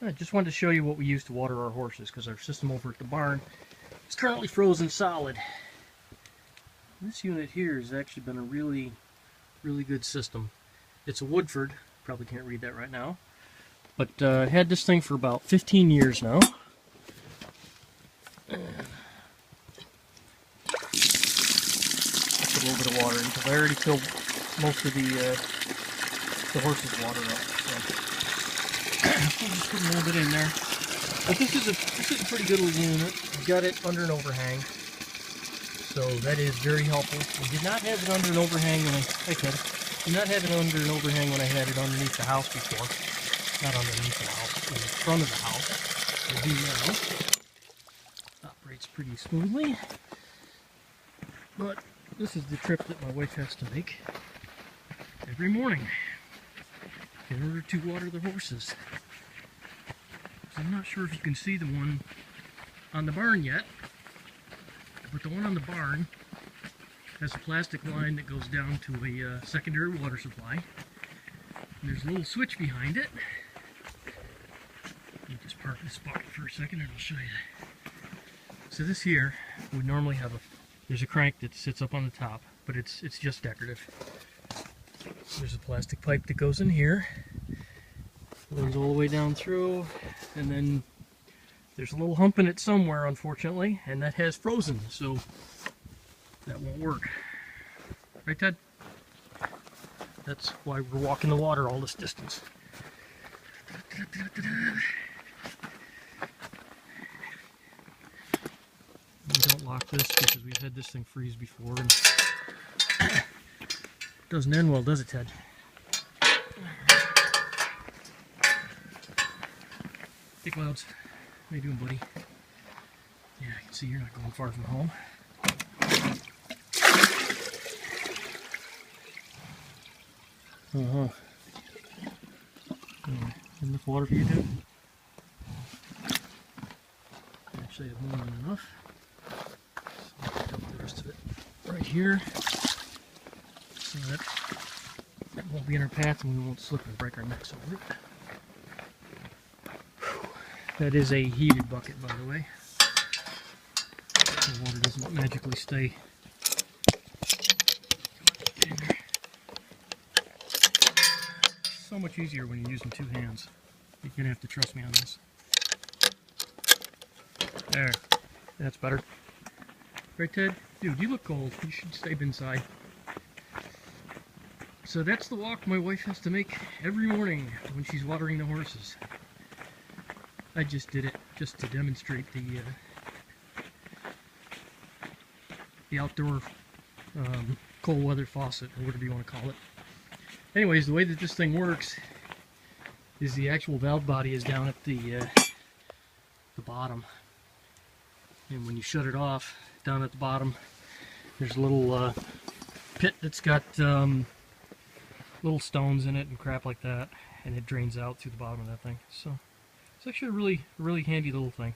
I just wanted to show you what we use to water our horses, because our system over at the barn is currently frozen solid. This unit here has actually been a really good system. It's a Woodford, probably can't read that right now, but I've had this thing for about 15 years now. Put a little bit of water in, because I already filled most of the horse's water up. So we'll just put a little bit in there. But this is a pretty good little unit. I've got it under an overhang, so that is very helpful. I did not have it under an overhang when did not have it under an overhang when I had it underneath the house before. Not underneath the house, in the front of the house. I do now. Operates pretty smoothly. But this is the trip that my wife has to make every morning in order to water the horses. So I'm not sure if you can see the one on the barn yet, but the one on the barn has a plastic line that goes down to a secondary water supply. And there's a little switch behind it. Let me just park this bucket for a second and I'll show you. So this here would normally have there's a crank that sits up on the top, but it's just decorative. There's a plastic pipe that goes in here, runs all the way down through, and then there's a little hump in it somewhere, unfortunately, and that has frozen, so that won't work. Right, Ted? That's why we're walking the water all this distance. We don't lock this because we've had this thing freeze before, and it doesn't end well, does it, Ted? Hey, Clouds. How you doing, buddy? Yeah, I can see you're not going far from home. Enough water for you, dude? Actually, I have more than enough. So I'll dump the rest of it right here, so that it won't be in our path and we won't slip and break our necks over it. That is a heated bucket, by the way. The water doesn't magically stay in there. So much easier when you're using two hands. You're gonna have to trust me on this. There, that's better. Right, Ted? Dude, you look cold. You should stay inside. So that's the walk my wife has to make every morning when she's watering the horses. I just did it just to demonstrate the outdoor cold weather faucet, or whatever you want to call it. Anyways, the way that this thing works is the actual valve body is down at the bottom, and when you shut it off down at the bottom, there's a little pit that's got little stones in it and crap like that, and it drains out through the bottom of that thing. So it's actually a really handy little thing.